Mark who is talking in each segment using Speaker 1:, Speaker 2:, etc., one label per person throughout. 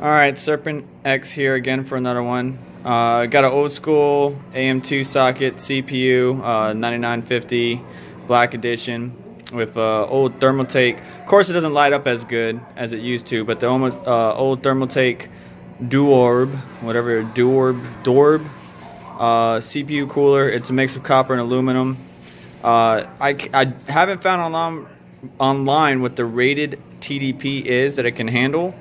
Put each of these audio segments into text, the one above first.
Speaker 1: Alright, Serpent X here again for another one. Got an old school AM2 socket CPU, 9950 Black Edition with old Thermaltake. Of course, it doesn't light up as good as it used to, but the old Thermaltake DuOrb, whatever, DuOrb CPU cooler. It's a mix of copper and aluminum. I haven't found online what the rated TDP is that it can handle.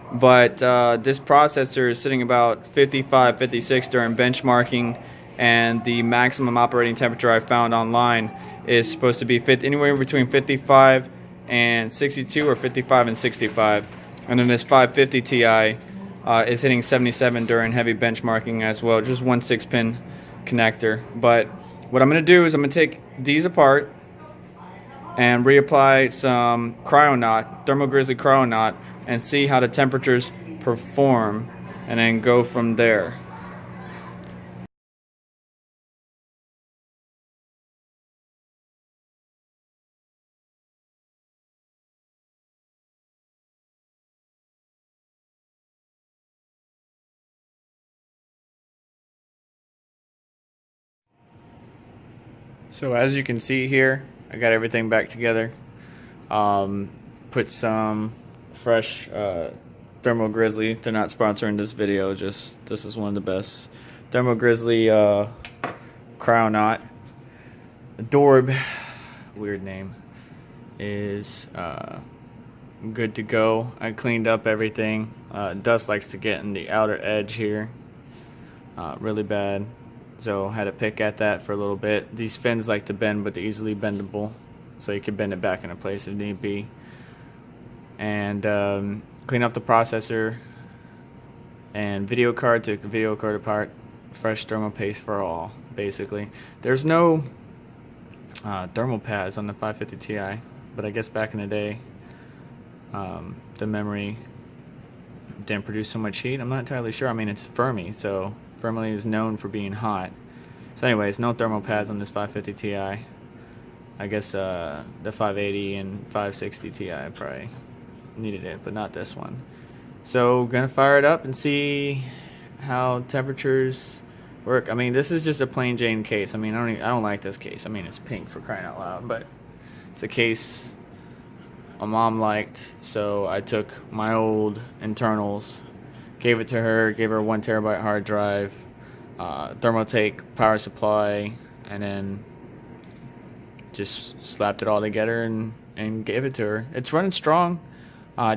Speaker 1: But this processor is sitting about 55, 56 during benchmarking, and the maximum operating temperature I found online is supposed to be anywhere between 55 and 62 or 55 and 65. And then this 550 Ti is hitting 77 during heavy benchmarking as well, just one 6-pin connector. But what I'm going to do is I'm going to take these apart and reapply some Thermal Grizzly Cryonaut, and see how the temperatures perform, and then go from there. So as you can see here, I got everything back together. Put some fresh Thermal Grizzly. They're not sponsoring this video, just this is one of the best. Thermal Grizzly Cryonaut. DuOrb, weird name, is good to go. I cleaned up everything. Dust likes to get in the outer edge here really bad, so had to pick at that for a little bit. These fins like to bend, but they're easily bendable, so you can bend it back into place if need be. And clean up the processor and video card. Took the video card apart. Fresh thermal paste for all, basically. There's no thermal pads on the 550 Ti, but I guess back in the day the memory didn't produce so much heat. I'm not entirely sure. I mean, it's Fermi, so Fermi is known for being hot. So anyways, no thermal pads on this 550 Ti. I guess the 580 and 560 Ti probably needed it, but not this one. So gonna fire it up and see how temperatures work. I mean, this is just a plain Jane case. I mean, I don't like this case. I mean, it's pink, for crying out loud, but it's the case my mom liked, so I took my old internals, gave it to her, gave her a 1 terabyte hard drive, Thermaltake power supply, and then just slapped it all together and gave it to her. It's running strong.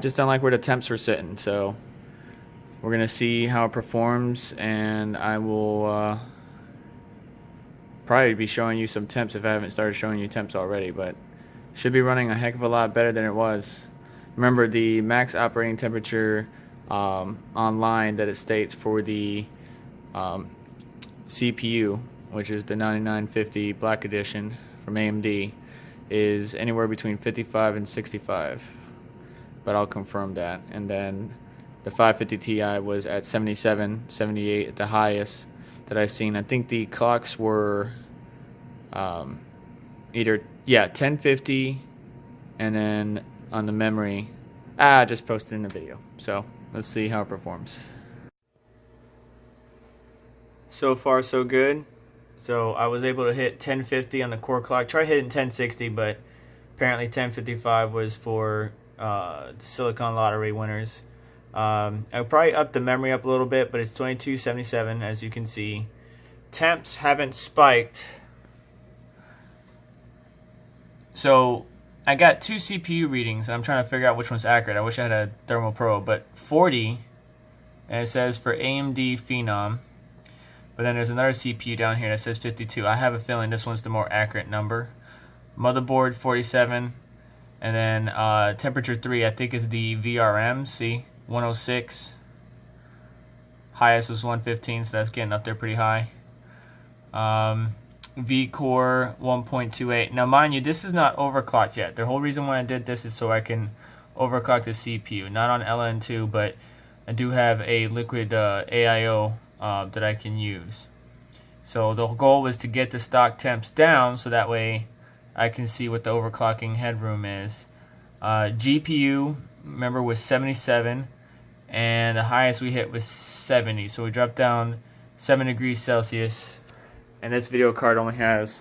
Speaker 1: Just don't like where the temps were sitting, so we're gonna see how it performs, and I will probably be showing you some temps if I haven't started showing you temps already, but should be running a heck of a lot better than it was. Remember, the max operating temperature online that it states for the CPU, which is the 9950 Black Edition from AMD, is anywhere between 55 and 65. But I'll confirm that. And then the 550 Ti was at 77, 78 at the highest that I've seen. I think the clocks were either 1050, and then on the memory, I just posted in the video. So let's see how it performs. So far so good. So I was able to hit 1050 on the core clock. Try hitting 1060, but apparently 1055 was for Silicon Lottery winners. I'll probably up the memory up a little bit, but it's 2277 as you can see. Temps haven't spiked. So I got 2 CPU readings, and I'm trying to figure out which one's accurate. I wish I had a thermal probe, but 40, and it says for AMD Phenom. But then there's another CPU down here that says 52. I have a feeling this one's the more accurate number. Motherboard 47. And then temperature 3, I think is the VRM, see, 106. Highest was 115, so that's getting up there pretty high. V-Core 1.28. Now mind you, this is not overclocked yet. The whole reason why I did this is so I can overclock the CPU. Not on LN2, but I do have a liquid AIO that I can use. So the goal was to get the stock temps down so that way I can see what the overclocking headroom is. GPU, remember, was 77, and the highest we hit was 70. So we dropped down 7 degrees Celsius, and this video card only has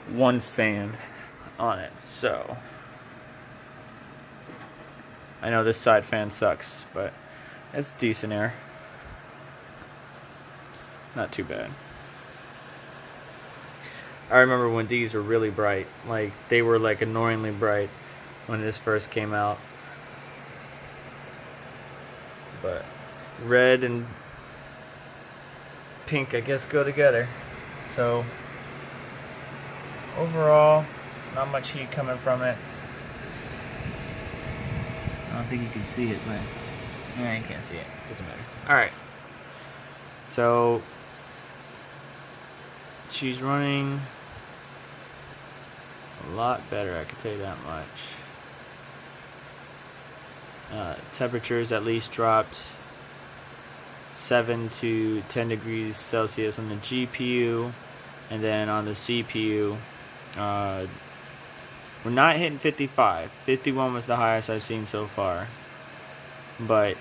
Speaker 1: one fan on it. So I know this side fan sucks, but it's decent air. Not too bad. I remember when these were really bright. Like, they were like annoyingly bright when this first came out. But red and pink, I guess, go together. So overall, not much heat coming from it. I don't think you can see it, but yeah, you can't see it. Doesn't matter. Alright. So she's running a lot better, I can tell you that much. Temperatures at least dropped 7 to 10 degrees Celsius on the GPU, and then on the CPU, we're not hitting 55. 51 was the highest I've seen so far, but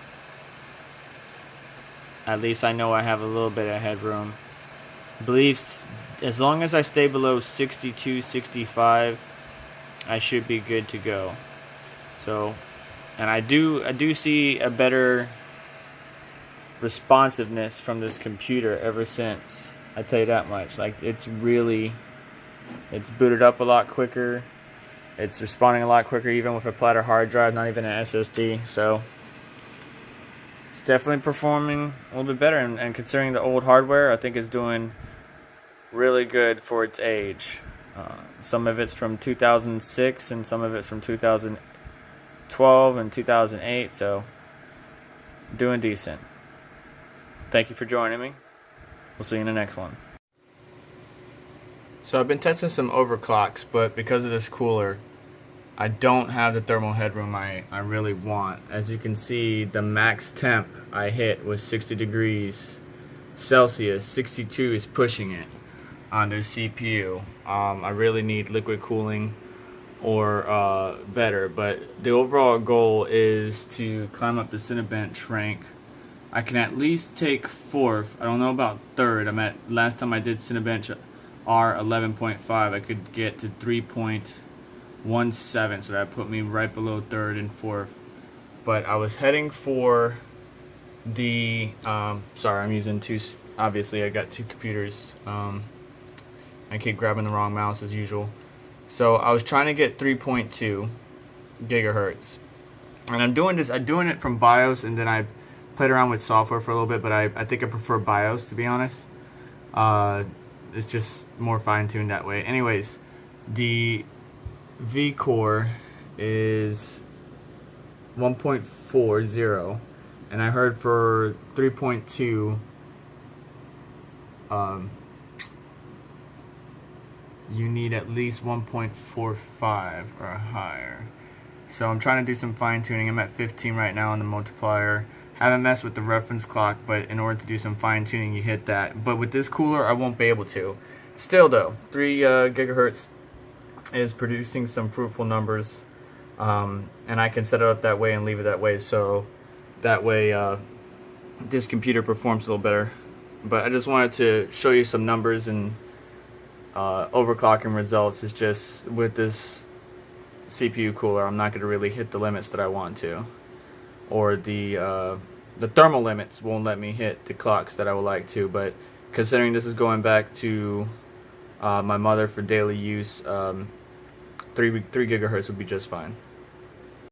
Speaker 1: at least I know I have a little bit of headroom. I believe as long as I stay below 62, 65, I should be good to go. So, and I do see a better responsiveness from this computer ever since. I tell you that much. Like, it's booted up a lot quicker. It's responding a lot quicker, even with a platter hard drive, not even an SSD. So it's definitely performing a little bit better, and considering the old hardware, I think it's doing really good for its age. Some of it's from 2006 and some of it's from 2012 and 2008, so doing decent. Thank you for joining me. We'll see you in the next one. So I've been testing some overclocks, but because of this cooler, I don't have the thermal headroom I really want. As you can see, the max temp I hit was 60 degrees Celsius. 62 is pushing it on the CPU. I really need liquid cooling or better, but the overall goal is to climb up the Cinebench rank. I can at least take 4th. I don't know about 3rd. I'm at, last time I did Cinebench R11.5, I could get to 3.17, so that put me right below 3rd and 4th. But I was heading for the sorry, I'm using two, obviously I got two computers. I keep grabbing the wrong mouse as usual. So I was trying to get 3.2 gigahertz, and I'm doing it from BIOS, and then I played around with software for a little bit, but I think I prefer BIOS, to be honest. It's just more fine-tuned that way. Anyways, the V-core is 1.40, and I heard for 3.2 you need at least 1.45 or higher. So I'm trying to do some fine-tuning. I'm at 15 right now on the multiplier. Haven't messed with the reference clock, but in order to do some fine-tuning, you hit that. But with this cooler, I won't be able to. Still though, 3 gigahertz is producing some fruitful numbers, and I can set it up that way and leave it that way, so that way this computer performs a little better. But I just wanted to show you some numbers, and overclocking results is just, with this CPU cooler, I'm not going to really hit the limits that I want to, or the thermal limits won't let me hit the clocks that I would like to. But considering this is going back to my mother for daily use, 3 gigahertz would be just fine.